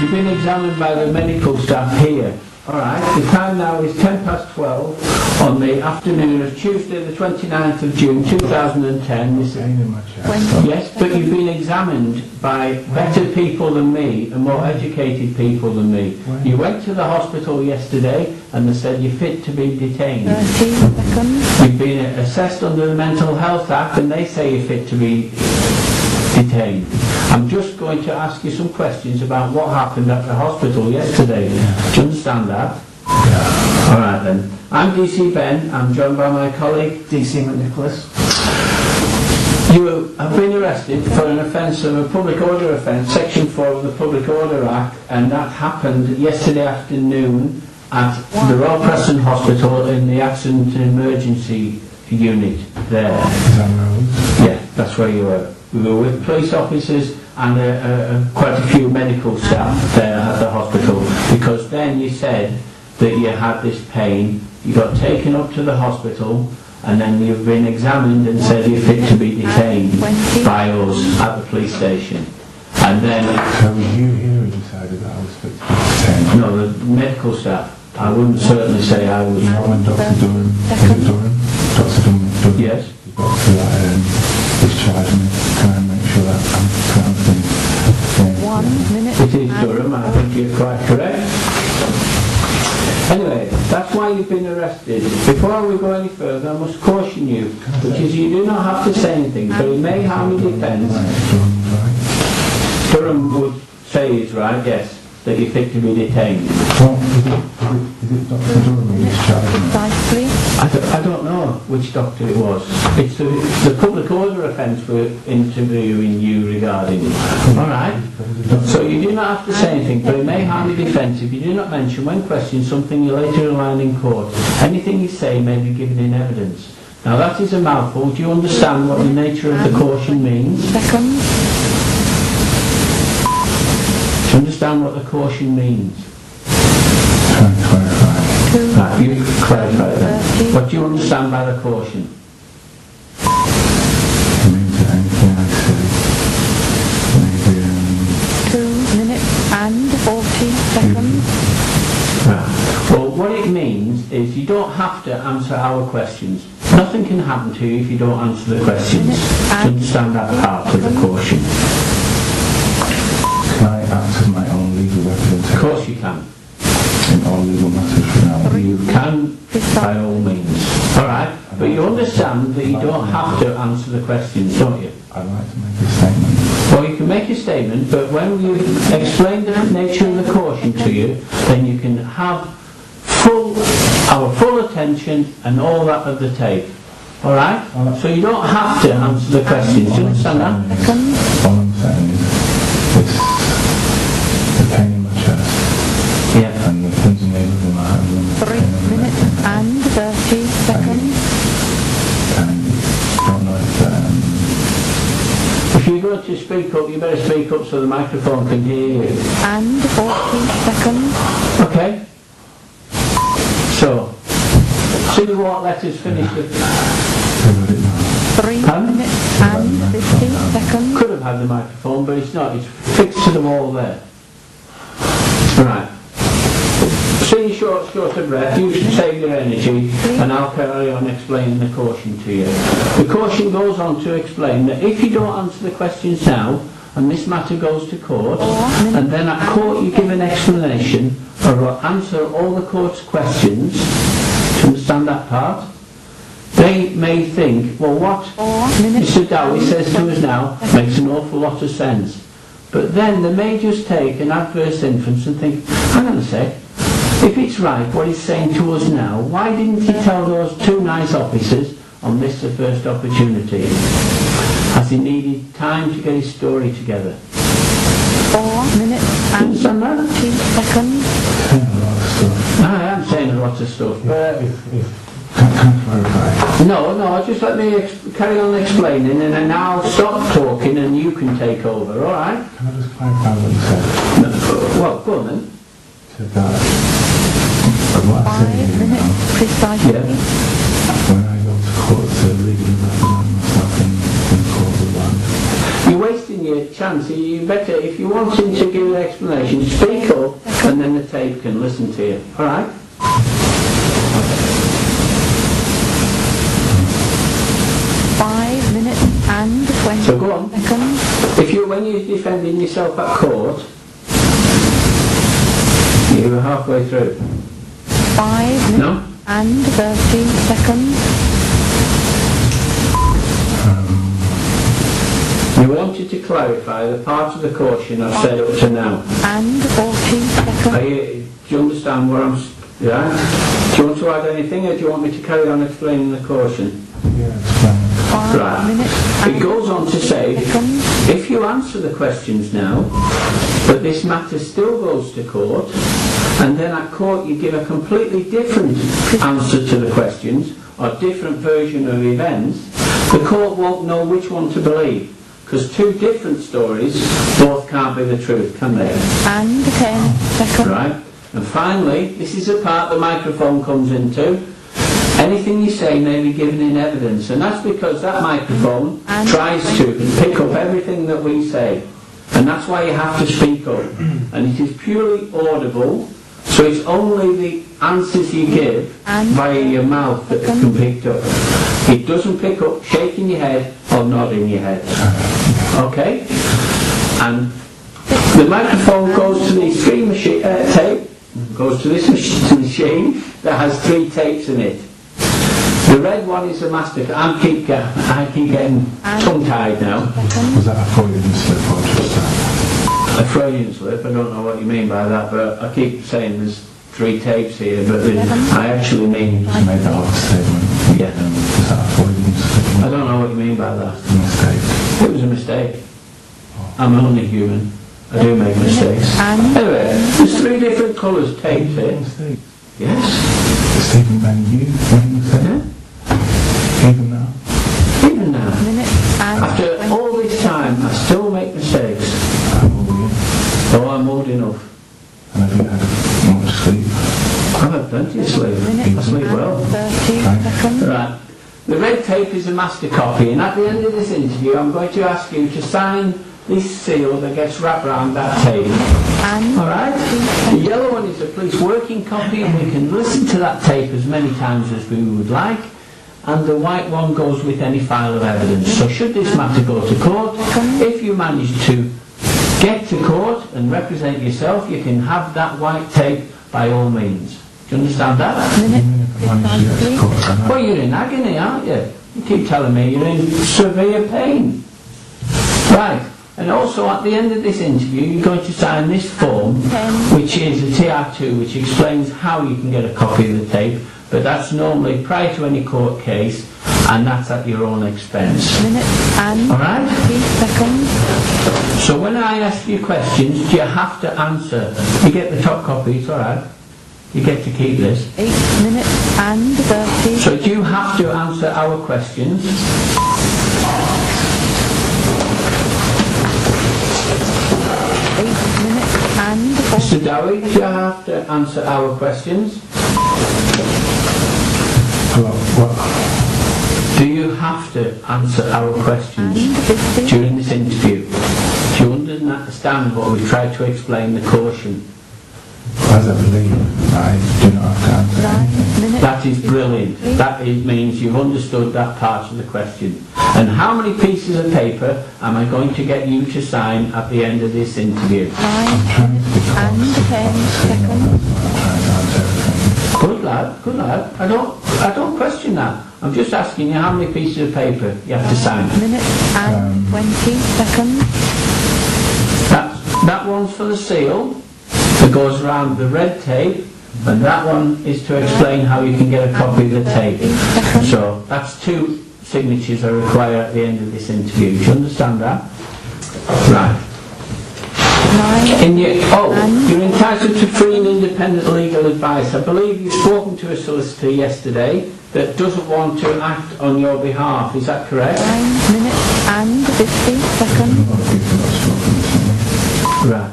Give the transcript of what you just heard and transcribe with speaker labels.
Speaker 1: You've been examined by the medical staff here. Alright, the time now is 12:10 on the afternoon of Tuesday the 29th of June 2010. Yes, but you've been examined by better people than me and more educated people than me. You went to the hospital yesterday and they said you're fit to be detained.
Speaker 2: 30 seconds.
Speaker 1: You've been assessed under the Mental Health Act and they say you're fit to be detained. I'm just going to ask you some questions about what happened at the hospital yesterday. Do you understand that?
Speaker 3: Yeah.
Speaker 1: Alright then. I'm DC Ben. I'm joined by my colleague
Speaker 3: DC McNicholas.
Speaker 1: You have been arrested for an offence of a public order offence, Section 4 of the Public Order Act, and that happened yesterday afternoon at the Royal Preston Hospital in the Accident and Emergency Unit there.
Speaker 3: Is that right?
Speaker 1: Yeah, that's where you were. We were with police officers and quite a few medical staff there at the hospital, because then you said that you had this pain, you got taken up to the hospital, and then you've been examined and said you're fit to be detained by us at the police station. And then...
Speaker 3: So was you here who decided that I was fit to be detained?
Speaker 1: No, the medical staff. I wouldn't certainly say I was.
Speaker 3: You know when Dr. Durham, Dr. Durham,
Speaker 1: yes,
Speaker 3: the doctor that discharged me, can I make sure that I'm pronouncing
Speaker 2: 1 minute.
Speaker 1: it is Durham, I think you're quite correct. Anyway, that's why you've been arrested. Before we go any further, I must caution you, which is you do not have to say anything, but it may harm your defence. Durham would say he's right, yes, that you're fit to be detained.
Speaker 3: Well, is it Dr. Durham who discharged me?
Speaker 2: Precisely.
Speaker 1: I don't know which doctor it was. It's the public order offence we're interviewing you regarding. Alright? So you do not have to say anything, but it may harm your defence if you do not mention when questioned something you later rely in court. Anything you say may be given in evidence. Now that is a mouthful. Do you understand what the nature of the caution means?
Speaker 2: Seconds.
Speaker 1: Do you understand what the caution means?
Speaker 3: Trying to clarify.
Speaker 1: Right, you clarify that. What do you understand by the caution?
Speaker 3: It means that anything I say, maybe
Speaker 2: 2 minutes and 40 seconds.
Speaker 1: Right. Well, what it means is you don't have to answer our questions. Nothing can happen to you if you don't answer the questions. Do you understand that part of the caution?
Speaker 3: can I act as my own legal representative?
Speaker 1: Of course you can.
Speaker 3: In all legal matters from now on.
Speaker 1: You can, by all means. Alright? But you understand that you don't have to answer the questions, don't you?
Speaker 3: I'd like to make a statement.
Speaker 1: Well, you can make a statement, but when we explain the nature of the caution to you, then you can have our full attention and all that of the tape. Alright? So you don't have to answer the questions. Do you understand that?
Speaker 3: All I'm saying is the pain in my chest
Speaker 1: Yeah.
Speaker 3: and the pins and needles in my hands and the
Speaker 2: 3
Speaker 3: pain in my
Speaker 2: minutes
Speaker 3: neck
Speaker 2: and 30 seconds.
Speaker 3: and don't know
Speaker 1: If you're going to speak up, you better speak up so the microphone can hear you.
Speaker 2: And 40 seconds.
Speaker 1: Okay? So, see what letters finish the...
Speaker 2: 3 minutes and 50 seconds.
Speaker 1: Could have had the microphone, but it's not. It's fixed to the wall there. Right. See short of breath, you should save your energy, and I'll carry on explaining the caution to you. The caution goes on to explain that if you don't answer the questions now, and this matter goes to court, and then at court you give an explanation or answer all the court's questions, do you understand that part? They may think, well, what Mr. Dowie says to us now makes an awful lot of sense. But then they may just take an adverse inference and think, hang on a sec, if it's right what he's saying to us now, why didn't he tell those two nice officers on this the first opportunity? As he needed time to get his story together.
Speaker 2: 4 minutes and 20 seconds.
Speaker 1: I am saying a lot of stuff, but...
Speaker 3: Can I clarify?
Speaker 1: No, just let me carry on explaining and then I'll stop talking and you can take over, alright?
Speaker 3: Can I just clarify what you said?
Speaker 1: No, well, go on then.
Speaker 3: You said that what I
Speaker 2: 5
Speaker 3: say here
Speaker 2: minutes
Speaker 3: now,
Speaker 2: precisely.
Speaker 1: Yeah.
Speaker 3: when I go to court to legally represent myself in court of land,
Speaker 1: You're wasting your chance. You better, if you want him to give an explanation, speak up and then the tape can listen to you. Alright?
Speaker 2: 5 minutes and 20
Speaker 1: So go on.
Speaker 2: seconds.
Speaker 1: If you, when you're defending yourself at court, you were halfway through.
Speaker 2: 5 minutes
Speaker 1: No?
Speaker 2: and 30 seconds.
Speaker 1: You wanted to clarify the part of the caution I've said up to now.
Speaker 2: And 40 seconds.
Speaker 1: Do you understand where yeah? Do you want to add anything or do you want me to carry on explaining the caution?
Speaker 3: Yeah, explain.
Speaker 2: 5
Speaker 1: Right.
Speaker 2: minutes
Speaker 1: It
Speaker 2: and
Speaker 1: goes on to say,
Speaker 2: seconds.
Speaker 1: if you answer the questions now, but this matter still goes to court, and then at court you give a completely different answer to the questions, or different version of events, the court won't know which one to believe. Because two different stories both can't be the truth, can they?
Speaker 2: And 10 seconds.
Speaker 1: Right? And finally, this is the part the microphone comes into. Anything you say may be given in evidence, and that's because that microphone tries to pick up everything that we say. And that's why you have to speak up. And it is purely audible, so it's only the answers you give via your mouth that can be picked up. It doesn't pick up shaking your head or nodding your head. Okay? And the microphone goes to these three tape, goes to this machine that has 3 tapes in it. The red one is a master. I keep getting tongue-tied now.
Speaker 3: Was that a Freudian slip or just
Speaker 1: A Freudian slip, I don't know what you mean by that, but I keep saying there's 3 tapes here, but I actually mean...
Speaker 3: You made that last statement.
Speaker 1: Yeah.
Speaker 3: Was that a Freudian slip?
Speaker 1: I don't know what you mean by that.
Speaker 3: Mistake.
Speaker 1: It was a mistake. I'm only human. I do make mistakes. Anyway, there's 3 different colours taped here.
Speaker 3: Mistake.
Speaker 1: Yes?
Speaker 3: Stephen, man, you made a mistake?
Speaker 1: Yeah?
Speaker 3: Even now?
Speaker 1: Even now.
Speaker 2: Minutes and
Speaker 1: After
Speaker 2: 20
Speaker 1: all this time, I still make mistakes.
Speaker 3: How old were you?
Speaker 1: Oh, I'm old enough.
Speaker 3: And have you had much sleep?
Speaker 1: I've had plenty of sleep. I
Speaker 2: minutes
Speaker 1: sleep well.
Speaker 2: and 30 seconds.
Speaker 1: Right. The red tape is a master copy, and at the end of this interview, I'm going to ask you to sign this seal that gets wrapped around that tape.
Speaker 2: And
Speaker 1: Alright? The yellow one is a police working copy, and we can listen to that tape as many times as we would like. And the white one goes with any file of evidence. So should this matter go to court, if you manage to get to court and represent yourself, you can have that white tape by all means. Do you understand that?
Speaker 2: minute
Speaker 3: Precisely.
Speaker 2: precisely.
Speaker 1: Well, you're in agony, aren't you? You keep telling me you're in severe pain. Right. And also at the end of this interview, you're going to sign this form, which is a TR2, which explains how you can get a copy of the tape, but that's normally prior to any court case, and that's at your own expense.
Speaker 2: Minutes and
Speaker 1: Alright?
Speaker 2: 50 seconds.
Speaker 1: So when I ask you questions, do you have to answer? You get the top copy, it's alright. You get to keep this.
Speaker 2: 8 minutes and 30.
Speaker 1: So do you have to answer our questions?
Speaker 2: 8 minutes and 40.
Speaker 1: Mr. Dowie, do you have to answer our questions?
Speaker 3: Hello, what?
Speaker 1: Do you have to answer our questions
Speaker 2: And 50.
Speaker 1: during this interview? Do you understand what we've tried to explain, the caution?
Speaker 3: As I believe, I do not have to answer
Speaker 2: 9
Speaker 3: anything.
Speaker 2: minutes.
Speaker 1: That is brilliant. That means you've understood that part of the question. And how many pieces of paper am I going to get you to sign at the end of this interview?
Speaker 2: 9 minutes and 10 seconds.
Speaker 1: Good lad, good lad. I don't question that. I'm just asking you how many pieces of paper you have to sign.
Speaker 2: Minutes and 20 seconds.
Speaker 1: That one's for the seal that goes around the red tape, and that one is to explain how you can get a copy of the tape. So that's 2 signatures I require at the end of this interview. Do you understand that? Right.
Speaker 2: 9
Speaker 1: You're entitled to free and independent legal advice. I believe you've spoken to a solicitor yesterday that doesn't want to act on your behalf. Is that correct?
Speaker 2: 9 minutes and 50 seconds.
Speaker 1: Right.